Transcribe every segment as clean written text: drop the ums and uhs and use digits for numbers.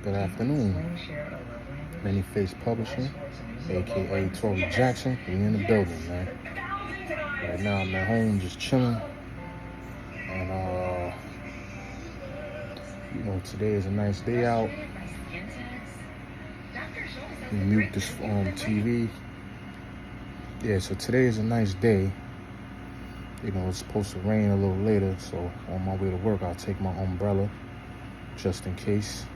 Good afternoon. Many-Face Publishing, aka Tory Jackson. We in the building, man. Right now I'm at home just chilling. And today is a nice day out. We mute this TV. Yeah, so today is a nice day. It's supposed to rain a little later, so on my way to work I'll take my umbrella just in case.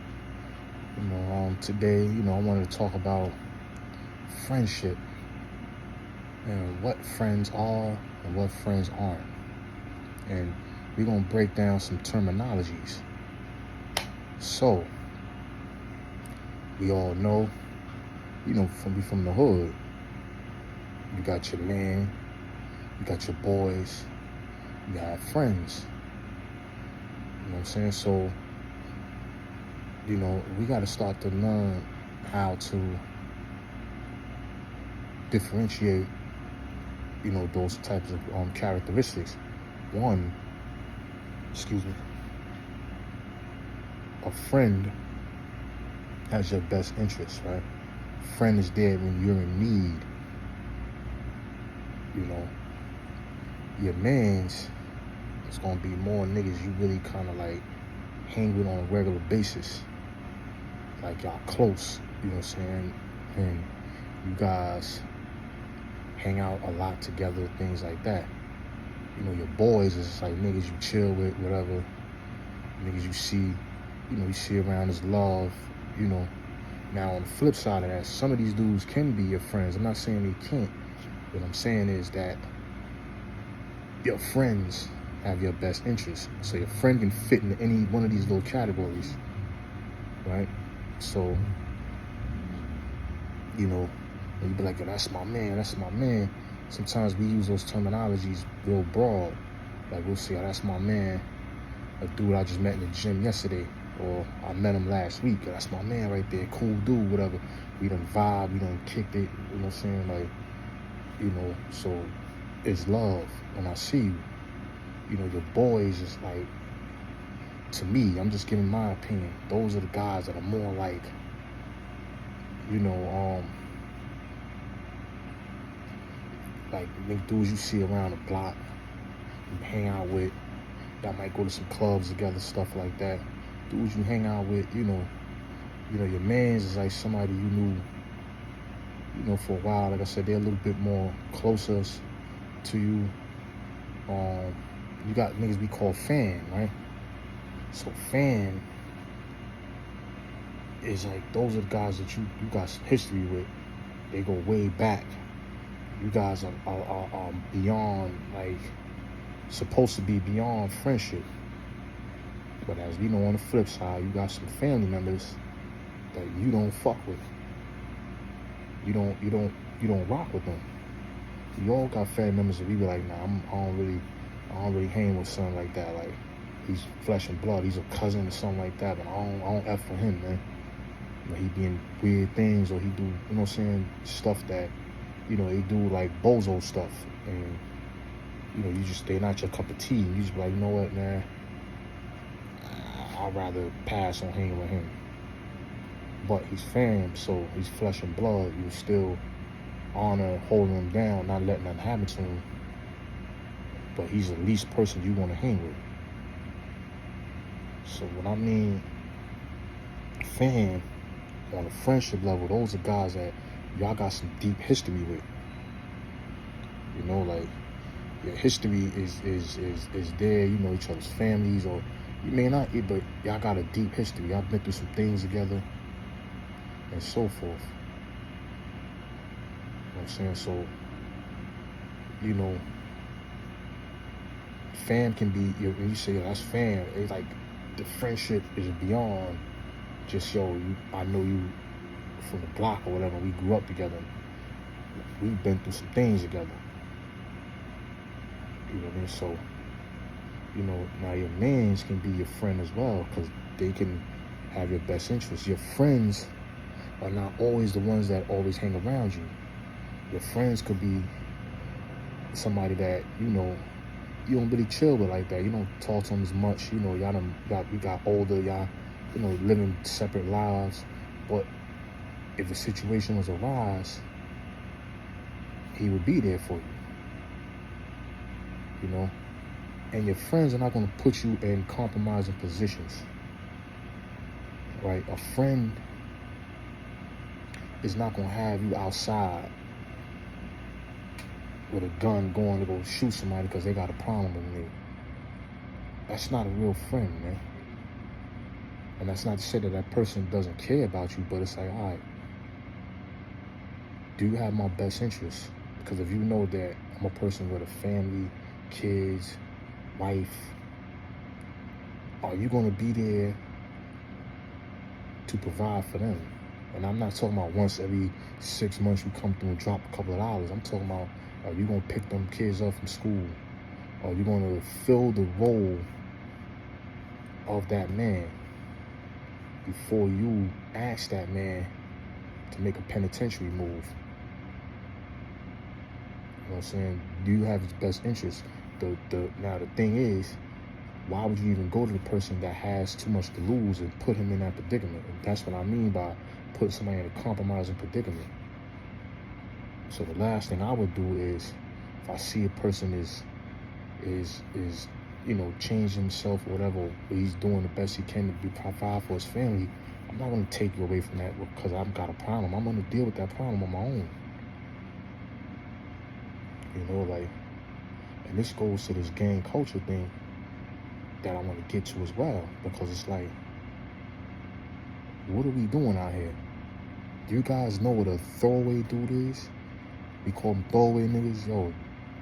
Today, I wanted to talk about friendship and what friends are and what friends aren't. And we're going to break down some terminologies. So, we all know, from the hood, you got your man, you got your boys, you got friends. You know what I'm saying? So, we got to start to learn how to differentiate, those types of characteristics. One, a friend has your best interest, right? Friend is there when you're in need. Your man's, it's gonna be more niggas you really kind of like hang with on a regular basis. Like y'all close, you know what I'm saying? And you guys hang out a lot together, things like that. Your boys is just like niggas you chill with, whatever. Niggas you see, you see around as love, Now on the flip side of that, some of these dudes can be your friends. I'm not saying they can't. What I'm saying is that your friends have your best interest. So your friend can fit into any one of these little categories, right? So, you be like, yo, that's my man, that's my man. Sometimes we use those terminologies real broad. Like we'll say, oh, that's my man, a dude I just met in the gym yesterday, or I met him last week. That's my man right there, cool dude, whatever. We done vibe, we done kicked it, you know what I'm saying? Like, so it's love when I see you. Your boys is like, to me, I'm just giving my opinion, those are the guys that are more like, like dudes you see around the block, you hang out with, y'all might go to some clubs together, stuff like that. Dudes you hang out with, your mans is like somebody you knew, for a while. Like I said, they're a little bit more closer to you. You got niggas we call fan, right? So fan is like, those are the guys that you got some history with. They go way back. You guys are beyond, like, supposed to be beyond friendship. But as we know, on the flip side, you got some family members that you don't fuck with. You don't rock with them. You all got family members that we be like, nah, I don't really hang with something like that. Like, he's flesh and blood. He's a cousin or something like that. But I don't F for him, man. He doing weird things, or he do, stuff that, they do like bozo stuff. And, they're not your cup of tea. You just be like, you know what, man? I'd rather pass on hanging with him. But he's fam, so he's flesh and blood. You still honor holding him down, not letting that happen to him. But he's the least person you want to hang with. So when I mean fam, on a friendship level, those are guys that y'all got some deep history with. Like, your history is there, each other's families, or you may not, but y'all got a deep history. Y'all been through some things together and so forth. You know what I'm saying? So, fam can be, when you say, yo, that's fam, it's like the friendship is beyond just, yo, I know you from the block or whatever. We grew up together. We've been through some things together. You know what I mean? So, now your mans can be your friend as well, because they can have your best interests. Your friends are not always the ones that always hang around you. Your friends could be somebody that, you don't really chill with like that. You don't talk to him as much. You know, you got older. Y'all, you know, living separate lives. But if a situation was to arise, he would be there for you. You know, and your friends are not going to put you in compromising positions. Right? A friend is not going to have you outside with a gun going to go shoot somebody because they got a problem with me. That's not a real friend, man. And that's not to say that that person doesn't care about you, but it's like, all right, do you have my best interest? Because if you know that I'm a person with a family, kids, wife, are you going to be there to provide for them? And I'm not talking about once every 6 months you come through and drop a couple of dollars. I'm talking about, are you going to pick them kids up from school? Are you going to fill the role of that man before you ask that man to make a penitentiary move? You know what I'm saying? Do you have his best interest? Now the thing is, why would you even go to the person that has too much to lose and put him in that predicament? And that's what I mean by putting somebody in a compromising predicament. So the last thing I would do is, if I see a person is you know, changing himself or whatever, but he's doing the best he can to provide for his family, I'm not going to take you away from that because I've got a problem. I'm going to deal with that problem on my own. You know, like, and this goes to this gang culture thing that I want to get to as well, because it's like, what are we doing out here? Do you guys know what a throwaway dude is? We call them throwaway niggas. Yo,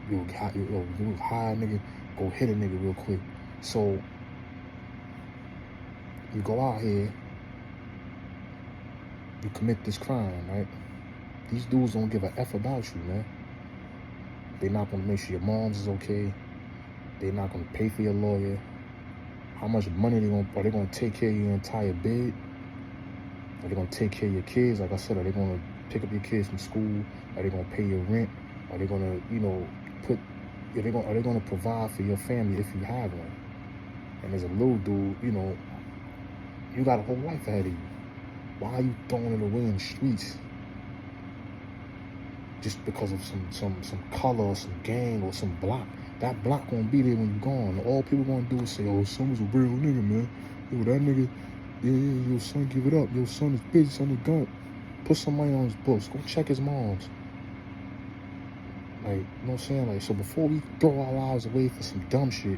you hire a nigga, go hit a nigga real quick. So you go out here, you commit this crime, right? These dudes don't give a F about you, man. They're not gonna make sure your mom's is okay. They're not gonna pay for your lawyer. How much money are they gonna take care of your entire bid? Are they gonna take care of your kids? Like I said, are they gonna pick up your kids from school? Are they gonna pay your rent? Are they gonna, you know, are they gonna provide for your family if you have one? And as a little dude, you know, you got a whole life ahead of you. Why are you throwing it away in the streets? Just because of some color or some gang or some block. That block gonna be there when you're gone. All people gonna do is say, oh, son's a real nigga, man. Yo, that nigga, yeah, your son give it up. Your son is busy, son is gun. Put some money on his books. Go check his mom's. Like, you know what I'm saying? Like, so before we throw our lives away for some dumb shit,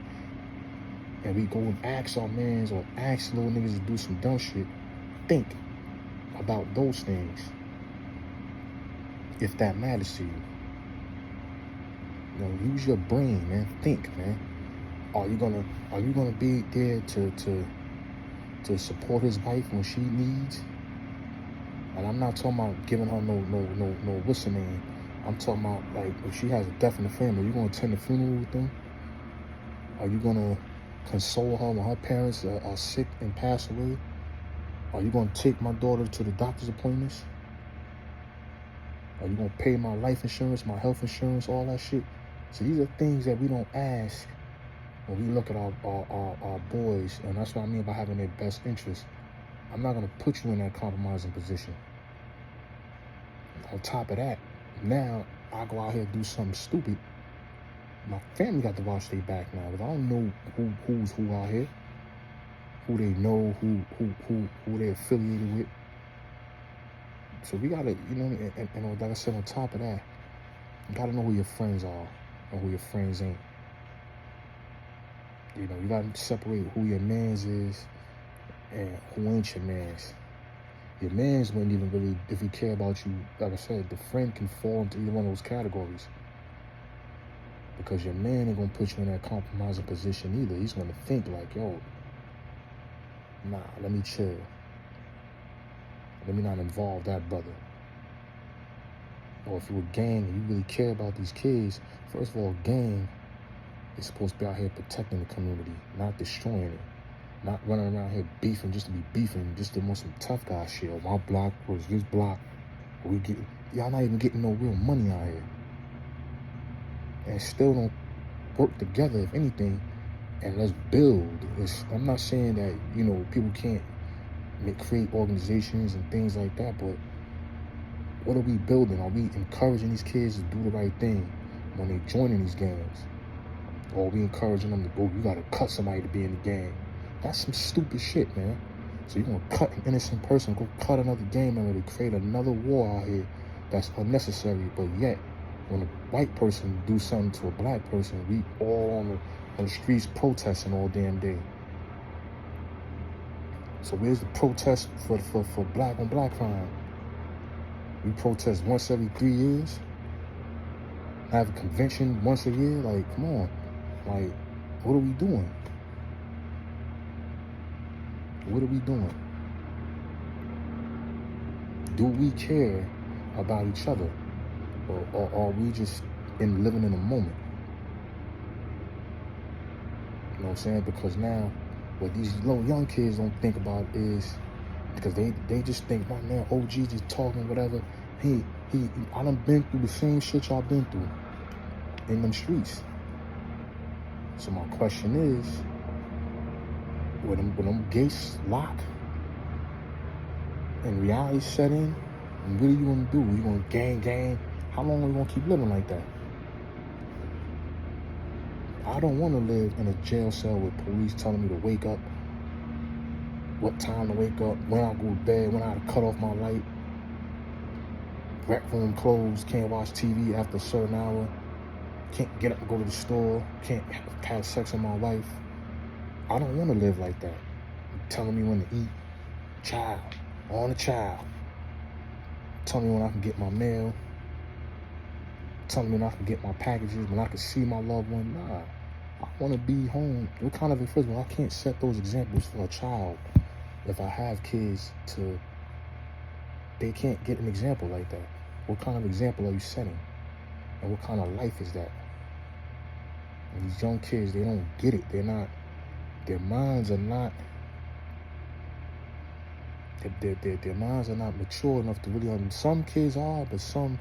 and we go and ask our mans or ask little niggas to do some dumb shit, think about those things. If that matters to you. You know, use your brain, man. Think, man. Are you gonna be there to support his wife when she needs? And I'm not talking about giving her no what's her name. I'm talking about, like, if she has a death in the family, are you gonna attend the funeral with them? Are you gonna console her when her parents are sick and pass away? Are you gonna take my daughter to the doctor's appointments? Are you gonna pay my life insurance, my health insurance, all that shit? So these are things that we don't ask when we look at our boys, and that's what I mean by having their best interest. I'm not gonna put you in that compromising position. On top of that, now I go out here and do something stupid. My family got to watch their back now, because I don't know who's who out here, who they know, who they're affiliated with. So we gotta, you know, and like I said, on top of that, you gotta know who your friends are and who your friends ain't. You know, you gotta separate who your mans is and who ain't your mans. Your mans wouldn't even really, if he care about you, like I said, the friend can fall into either one of those categories. Because your man ain't gonna put you in that compromising position either. He's gonna think like, yo, nah, let me chill. Let me not involve that brother. Or if you're a gang and you really care about these kids, first of all, gang is supposed to be out here protecting the community, not destroying it. Not running around here beefing just to be beefing, just to want some tough guy shit. Oh, my block was this block. Y'all not even getting no real money out here. And still don't work together, if anything, and let's build. I'm not saying that, people can't create organizations and things like that, but what are we building? Are we encouraging these kids to do the right thing when they joining these gangs? Or are we encouraging them to go, you gotta cut somebody to be in the gang? That's some stupid shit, man. So you're gonna cut an innocent person, go cut another gang member to create another war out here that's unnecessary. But yet, when a white person do something to a black person, we all on the streets protesting all damn day. So where's the protest for black on black crime? We protest once every 3 years? Have a convention once a year? Like, come on. Like, what are we doing? What are we doing? Do we care about each other? Or are we just living in a moment? You know what I'm saying? Because now, what these little young kids don't think about is, because they just think, my man, OG just talking, whatever. I done been through the same shit y'all been through in them streets. So my question is, when them gates lock and reality set in, what are you gonna do? You gonna gang? How long are you gonna keep living like that? I don't want to live in a jail cell with police telling me to wake up, what time to wake up, when I go to bed, when I have to cut off my light, rec room closed, can't watch TV after a certain hour, can't get up and go to the store, can't have sex with my wife. I don't want to live like that. Telling me when to eat, child, on a child. Telling me when I can get my mail. Telling me when I can get my packages, when I can see my loved one. Nah, I want to be home. What kind of infringement? I can't set those examples for a child. If I have kids, they can't get an example like that. What kind of example are you setting? And what kind of life is that? And these young kids, they don't get it. Their minds are not mature enough to really understand. Some kids are, but some,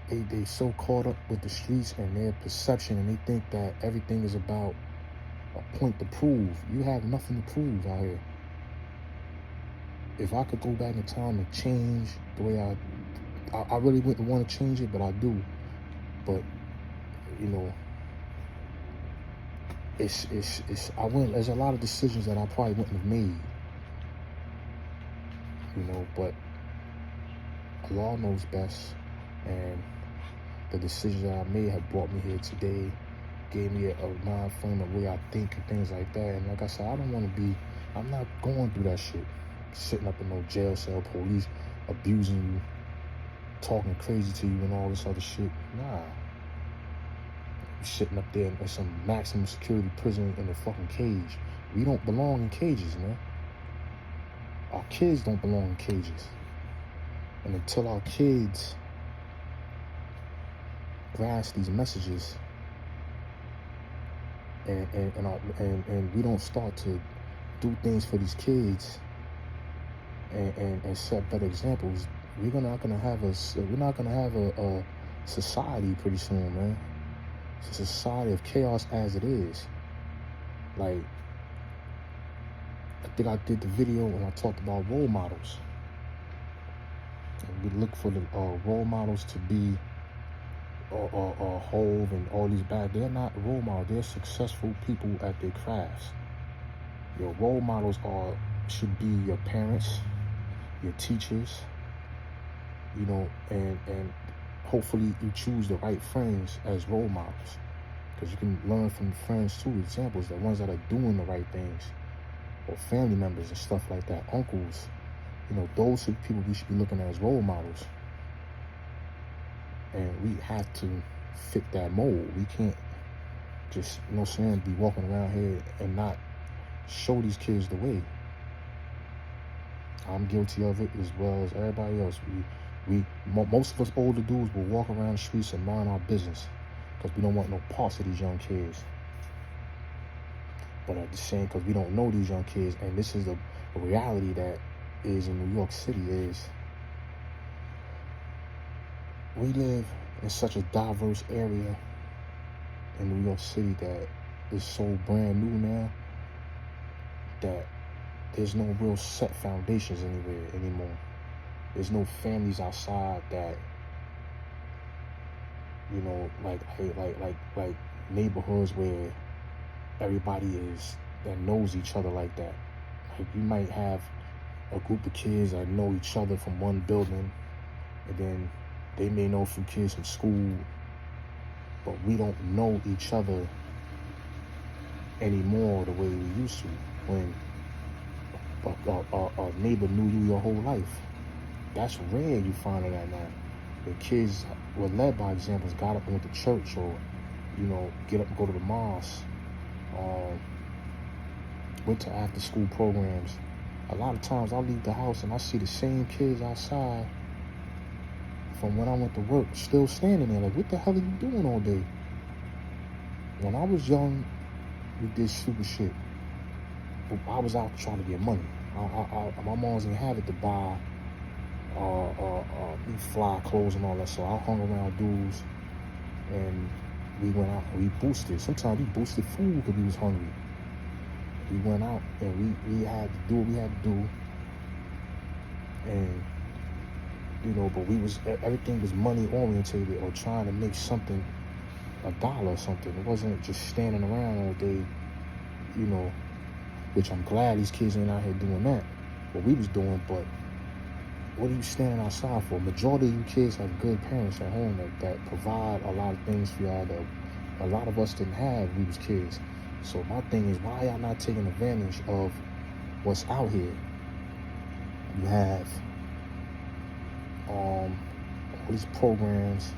they so caught up with the streets and their perception, and they think that everything is about a point to prove. You have nothing to prove out here. If I could go back in time and change the way I really wouldn't want to change it, but I do. But there's a lot of decisions that I probably wouldn't have made. But Allah knows best, and the decisions that I made have brought me here today, gave me a mind frame of the way I think and things like that. And like I said, I'm not going through that shit. Sitting up in no jail cell, police abusing you, talking crazy to you and all this other shit. Nah. Sitting up there in some maximum security prison in a fucking cage. We don't belong in cages, man. Our kids don't belong in cages. And until our kids grasp these messages and we don't start to do things for these kids and set better examples, we're not gonna have a society pretty soon, man. It's a society of chaos as it is. Like, I think I did the video when I talked about role models. And we look for the role models to be Hove and all these bad. They're not role models. They're successful people at their crafts. Your role models should be your parents, your teachers, and hopefully you choose the right friends as role models, because you can learn from friends too, examples, the ones that are doing the right things, or family members and stuff like that, uncles. Those are the people we should be looking at as role models. And we have to fit that mold. We can't just, be walking around here and not show these kids the way. I'm guilty of it as well as everybody else. Most of us older dudes will walk around the streets and mind our business because we don't want no parts of these young kids. But at the same, because we don't know these young kids, and this is the reality that is in New York City, is we live in such a diverse area in New York City that is so brand new now that there's no real set foundations anywhere anymore. There's no families outside that, you know, like neighborhoods where everybody is that knows each other like that. Like you might have a group of kids that know each other from one building, and then they may know some kids from school, but we don't know each other anymore the way we used to when a neighbor knew you your whole life. That's rare you finding that now. The kids were led by examples, got up and went to church, or, you know, get up and go to the mosque, went to after school programs. A lot of times I leave the house and I see the same kids outside from when I went to work still standing there like, what the hell are you doing all day? When I was young, we did stupid shit. But I was out trying to get money. My moms didn't have it to buy fly clothes and all that, so I hung around dudes and we went out and we boosted. Sometimes we boosted food because we was hungry. We went out and we had to do what we had to do, and you know, but everything was money orientated or trying to make something $1 or something. It wasn't just standing around all day, you know, which I'm glad these kids ain't out here doing that, what we was doing. But what are you standing outside for? Majority of you kids have good parents at home that provide a lot of things for y'all that a lot of us didn't have when we was kids. So my thing is, why y'all not taking advantage of what's out here? You have all these programs,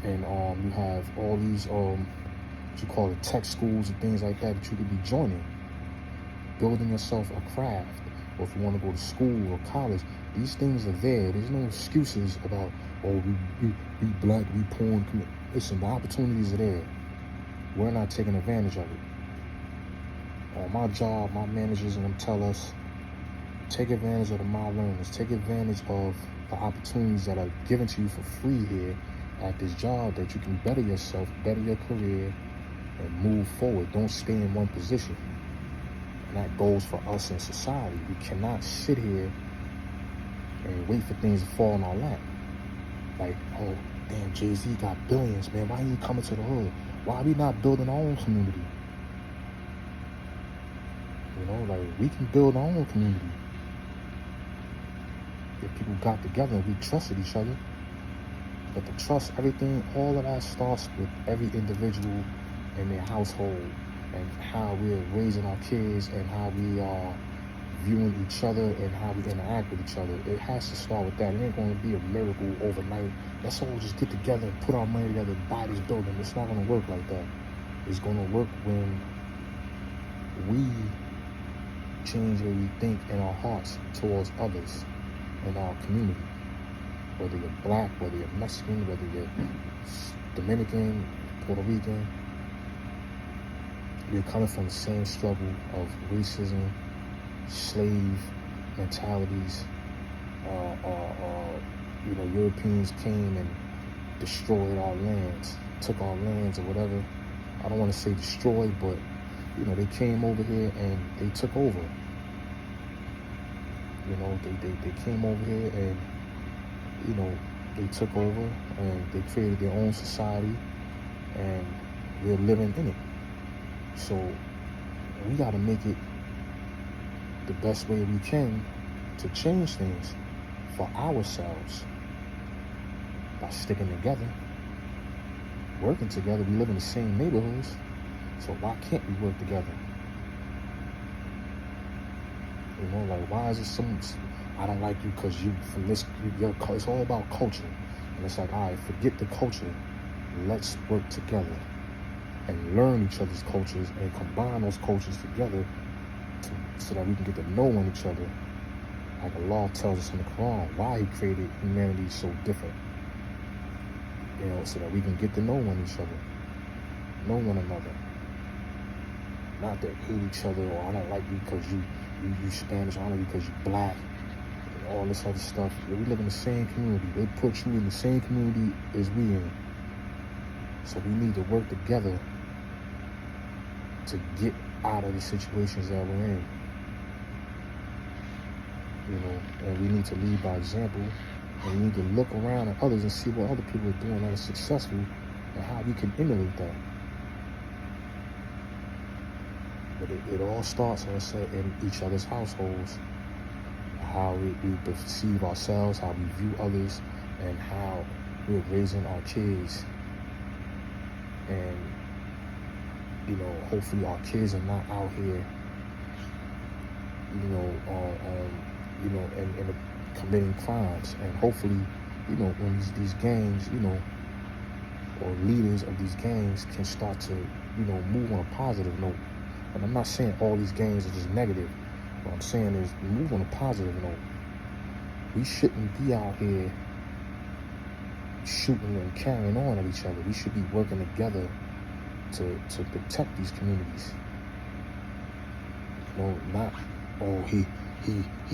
and you have all these what you call it, tech schools and things like that you could be joining, building yourself a craft. Or if you want to go to school or college, these things are there. There's no excuses about, oh, we black, we poor. Listen, the opportunities are there. We're not taking advantage of it. On my job, my managers and them tell us, take advantage of the My Learners. Take advantage of the opportunities that are given to you for free here at this job, that you can better yourself, better your career, and move forward. Don't stay in one position. And that goes for us in society. We cannot sit here and wait for things to fall in our lap. Like, oh, damn, Jay-Z got billions, man. Why ain't he coming to the hood? Why are we not building our own community? You know, like, we can build our own community if people got together and we trusted each other. But the trust, everything, all of that starts with every individual in their household, and how we're raising our kids, and how we are viewing each other, and how we interact with each other. It has to start with that. It ain't going to be a miracle overnight. Let's all just get together and put our money together and buy this building. It's not going to work like that. It's going to work when we change what we think in our hearts towards others in our community. Whether you're black, whether you're Mexican, whether you're Dominican, Puerto Rican, you're coming from the same struggle of racism, slave mentalities. You know, Europeans came and destroyed our lands, took our lands or whatever. I don't want to say destroyed, but you know, they came over here and they took over. You know, they came over here and, you know, they took over and they created their own society, and we're living in it. So we got to make it the best way we can to change things for ourselves by sticking together, working together. We live in the same neighborhoods, so why can't we work together? You know, like, why is it so much, I don't like you because you from this, it's all about culture. And it's like, all right, forget the culture. Let's work together and learn each other's cultures and combine those cultures together so that we can get to know each other. Like Allah tells us in the Quran, why He created humanity so different. You know, so that we can get to know each other, know one another. Not to hate each other, or I don't like you because you Spanish, I don't like you because you black, and all this other stuff. We live in the same community. They put you in the same community as we in. So we need to work together to get out of the situations that we're in. And we need to lead by example, and we need to look around at others and see what other people are doing that are successful and how we can emulate that. But it all starts, like I said, in each other's households. How we perceive ourselves, how we view others, and how we're raising our kids. And, hopefully our kids are not out here, and committing crimes. And hopefully, when these gangs, or leaders of these gangs can start to, move on a positive note. And I'm not saying all these gangs are just negative. What I'm saying is move on a positive note. We shouldn't be out here shooting and carrying on at each other. We should be working together to protect these communities. Not, he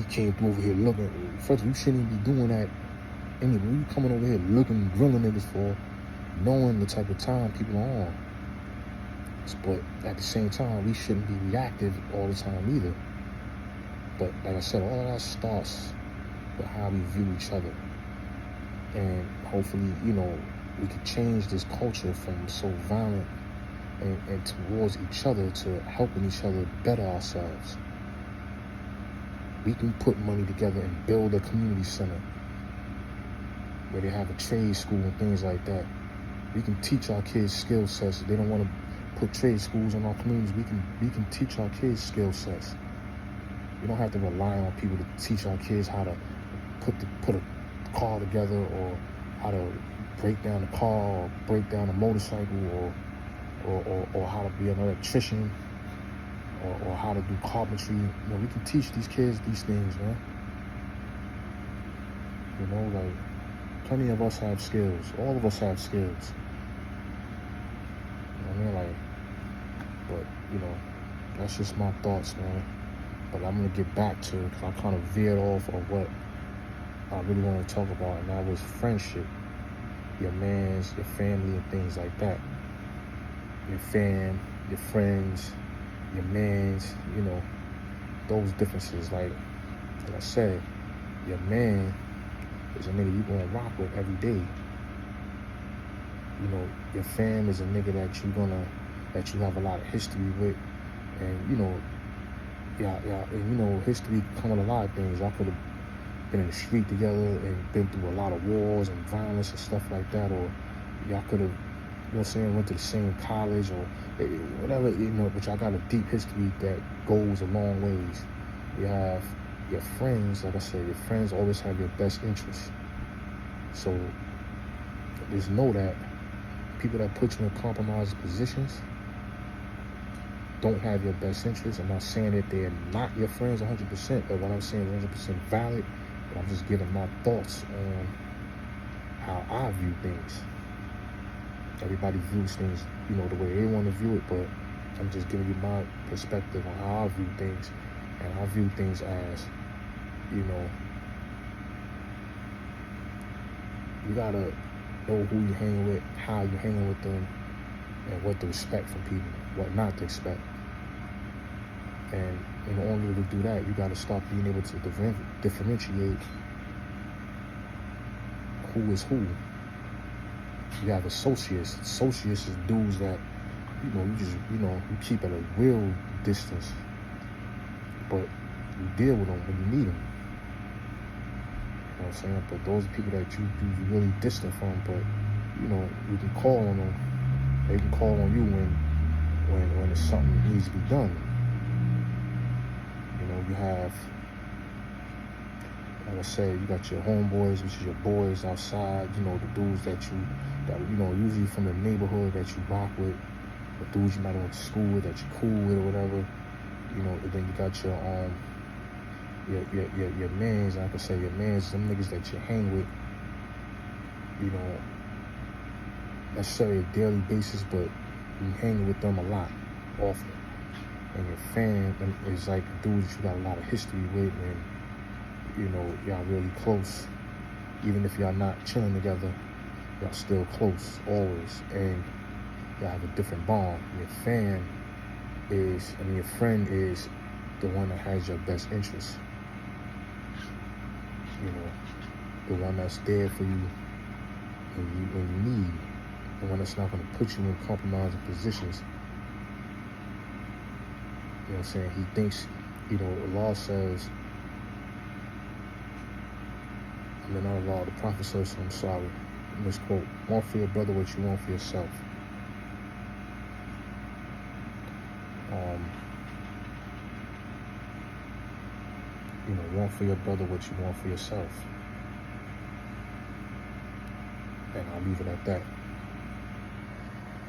came through over here looking. First, you shouldn't be doing that anyway. You coming over here looking, grilling niggas for, knowing the type of time people are on. But at the same time, we shouldn't be reactive all the time either. But like I said, all of that starts with how we view each other. And hopefully, we can change this culture from so violent and towards each other to helping each other better ourselves. We can put money together and build a community center where they have a trade school and things like that. We can teach our kids skill sets. If they don't want to put trade schools in our communities, we can teach our kids skill sets. We don't have to rely on people to teach our kids how to put a car together, or how to break down a car, or break down a motorcycle, or how to be an electrician, or how to do carpentry. We can teach these kids these things, man. Plenty of us have skills. All of us have skills. But that's just my thoughts, man. But I'm gonna get back to it, because I kind of veered off of what I really want to talk about, and that was friendship. Your mans, your family, and things like that. Your fam, your friends, your mans, those differences. Like I said, your man is a nigga you gonna rock with every day. Your fam is a nigga that you have a lot of history with, and history come with a lot of things. Y'all could have been in the street together and been through a lot of wars and violence and stuff like that, or y'all could have, went to the same college, or whatever, but y'all got a deep history that goes a long ways. You have your friends, like I said, your friends always have your best interests. So just know that people that put you in compromised positions don't have your best interests. I'm not saying that they're not your friends 100%, but what I'm saying is 100% valid. But I'm just giving my thoughts on how I view things. Everybody views things, the way they want to view it, but I'm just giving you my perspective on how I view things. And I view things as, you gotta know who you hang with, how you hang with them, and what to expect from people, what not to expect. And in order to do that, you gotta start being able to differentiate who is who. You have associates. Associates is dudes that, you keep at a real distance, but you deal with them when you need them. You know what I'm saying? But those are people that you really distant from, but, you can call on them. They can call on you when it's something that needs to be done. You have, like I said, you got your homeboys, which is your boys outside, the dudes that usually from the neighborhood that you rock with, the dudes you might have went to school with, that you're cool with or whatever, and then you got your mans, like I say, your mans, some niggas that you hang with, necessarily a daily basis, but you hang with them a lot, often. And your fam is like dudes you got a lot of history with, and y'all really close. Even if y'all not chilling together, y'all still close always. And y'all have a different bond. Your friend is the one that has your best interest. You know, the one that's there for you when you need, the one that's not going to put you in compromising positions. You know what I'm saying? He thinks, the law says, not a law, the prophet says, I'm sorry, misquote, want for your brother what you want for yourself. Want for your brother what you want for yourself. And I'll leave it at that.